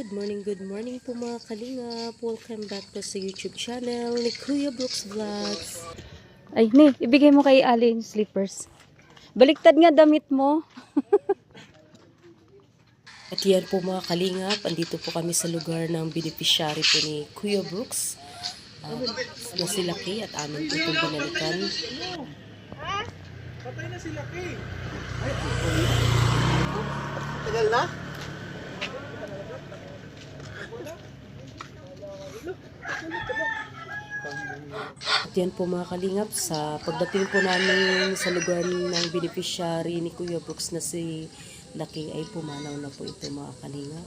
good morning po mga kalingap. Welcome back po sa YouTube channel ni Kuya Brooks Vlogs. Ay, ni, ibigay mo kay Ali yung slippers. Baliktad nga damit mo. At yan po mga kalingap, andito po kami sa lugar ng beneficiary po ni Kuya Brooks. Na si Lucky at amin po itong binalikan. Patay na si Lucky. Tagal na? At yan po mga kalingap, sa pagdating po namin sa lugar ng beneficiary ni Kuya Brooks na si Lucky ay pumanaw na po ito mga kalingap.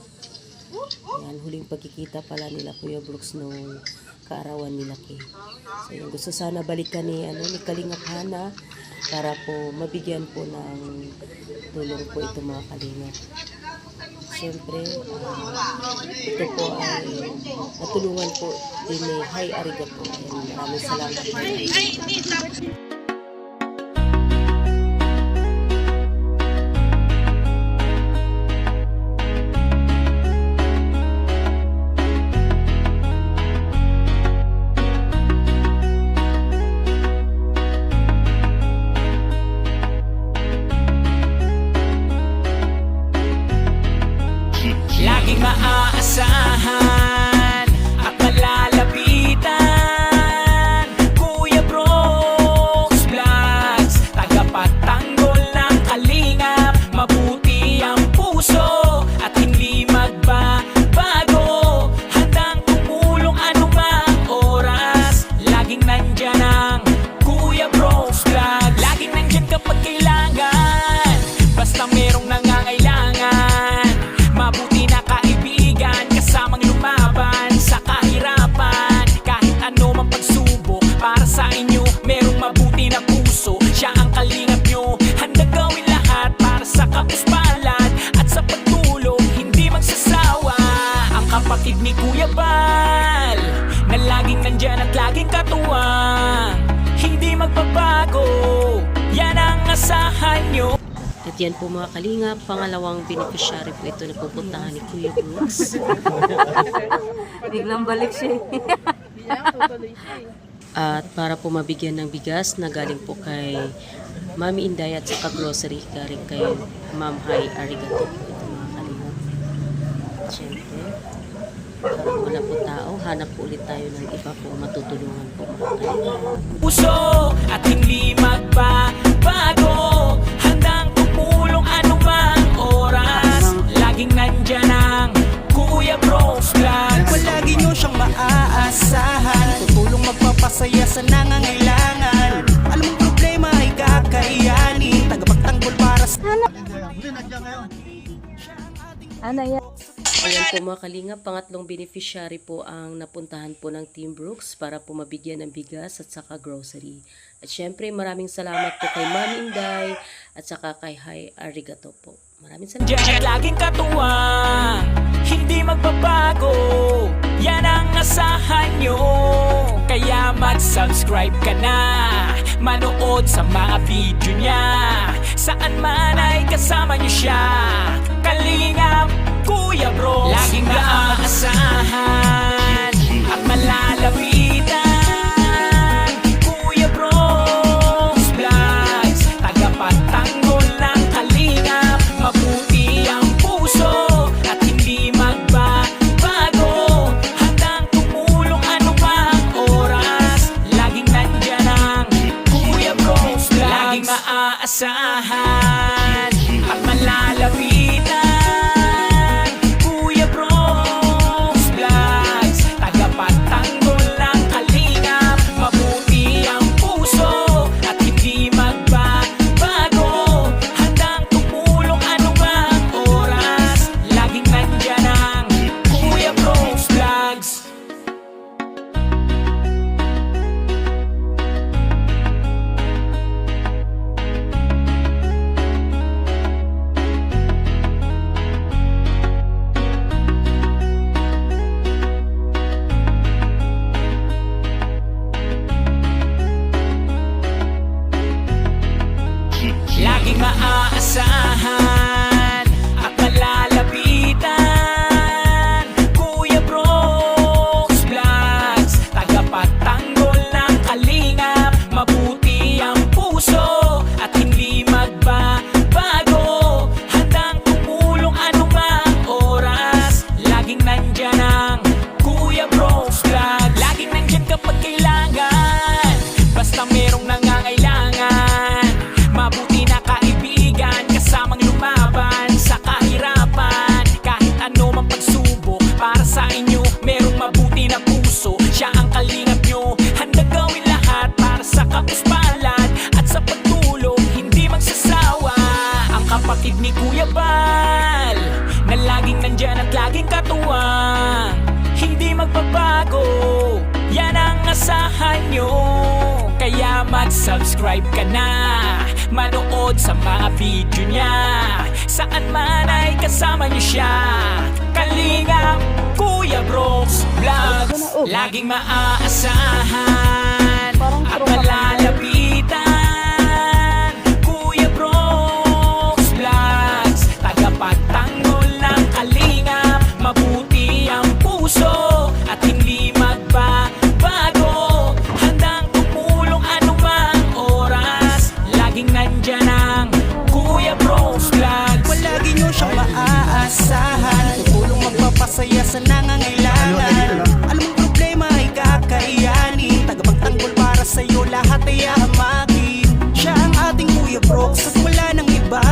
Yan, huling pagkikita pala nila Kuya Brooks nung kaarawan ni Lucky. So yung gusto sana balikan ni Kalingap Hana para po mabigyan po ng tulong po ito mga kalingap. Siyempre, ito po ay natulungan po din ni Hi Arigato. Maraming salamat. Laging maaasahan at malalapitan, Kuya Brooks Vlogs, tagapagtanggol ng kalingap. Mabuti ang puso at hindi magbabago, handang tumulong anumang oras. Laging nandyan ang Kuya Brooks Vlogs, laging nandyan kapag kailangan, basta merong nangangailangan. Mabuti na kaibigan, kasamang lumaban sa kahirapan. Kahit ano mang pagsubok, para sa inyo merong mabuti na puso. Siya ang kalingap nyo, handang gawin lahat para sa kapuspalad at sa pagtulong, hindi magsasawa. Ang kapatid ni Kuya Bal, na laging nandyan at laging katuwang, hindi magbabago, yan ang asahan nyo. At yan po mga kalingap, pangalawang beneficiary po ito na pupuntahan ni Kuya Brooks. Biglang balik siya. At para po mabigyan ng bigas na galing po kay Mami Inday at saka grocery galing kay Ma'am Hi Arigato po ito mga kalingap. At syempre, para wala po tao, hanap po ulit tayo ng iba po matutulungan po mga kalingap. Puso at hindi magbabago, handang tumulong anumang oras. Laging nandyan ang Kuya Brooks Vlogs. Palagi nyo siyang maaasahan, tutulong magpapasaya sa nangangailangan. Alam mong problema ay kakayanin, tagapagtanggol para sa... Ano yan? Ayan po mga kalingap, pangatlong beneficiary po ang napuntahan po ng Team Brooks para po mabigyan ng bigas at saka grocery. At syempre maraming salamat po kay Mami Inday at saka kay Hi Arigato po. Maraming salamat. Diyan laging katuwang, hindi magbabago, yan ang asahan nyo. Kaya mag-subscribe ka na, manood sa mga video niya, saan man ay kasama nyo siya. Kalingap Kuya Brooks, laging naaasahan at malalapitan, Kuya Brooks Vlogs, tagapagtanggol ng kalingap. Mabuti ang puso at hindi magbabago, handang tumulong anumang oras. Laging nandyan ang Kuya Brooks Vlogs, laging maaasahan at malalapitan, Kuya Brooks Vlogs, tagapagtanggol ng kalingap. Mabuti ang puso at hindi magbabago, handang tumulong anumang oras. Laging nandyan ang Kuya Brooks Vlogs. Laging maaasahan at malalapitan, kapatid ni Kuya Bal, na laging nandyan at laging katuwang, hindi magbabago, yan ang asahan nyo. Kaya mag-subscribe ka na, manood sa mga video niya, saan man ay kasama niyo siya. Kalingap Kuya Brooks Vlogs, laging maaasahan at malalapitan. Kuya Brooks Vlogs, tagapagtanggol ng kalingap, mabuti ang puso at hindi magbabago. Handang tumulong anumang oras, laging nandyan ang Kuya Brooks Vlogs. Palagi nyo siyang maaasahan, tutulong magpapasaya sa nangangailangan. Alam mong problema ay kakayanin, tagapagtanggol para sa'yo lahat ay ahamakin. Siya ang ating Kuya Brooks at wala nang iba,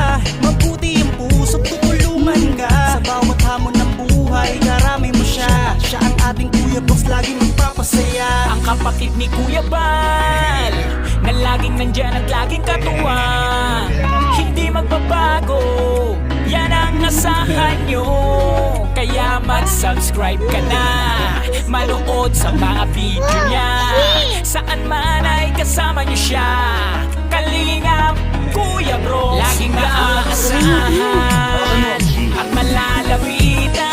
mabuti ang puso, tutulungan ka. Sa bawat hamon ng buhay, karami mo siya. Siya ang ating Kuya Brooks, lagi magpapasaya. Ang kapatid ni Kuya Bal, na laging nandyan at laging katuwang, hindi magbabago, yan ang asahan nyo. Kaya mag-subscribe ka na, manood sa mga video niya, saan man ay kasama nyo siya. Kalingap Kuya Brooks, laging naaasahan at malalapitan.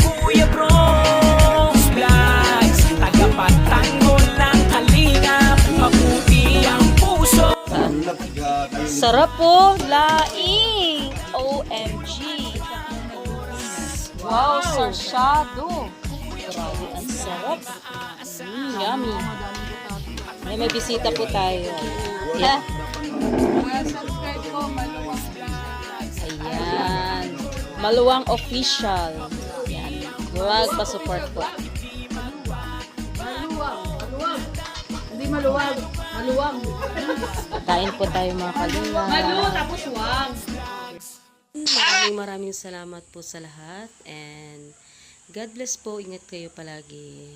Kuya Brooks Vlogs, tagapagtanggol ng kalingap, mabuti ang puso. Sarap po, laing. OMG. Wow, sarsyado. Grabe, ang sarap. Yummy. May bisita po tayo. Yeah. Ayan. Maluwang official. Ayan. Huwag pa-support po. Hindi maluwag. Maluwag. Kain po tayo mga kalingap. Tapos wag. Maraming salamat po sa lahat and God bless po. Ingat kayo palagi.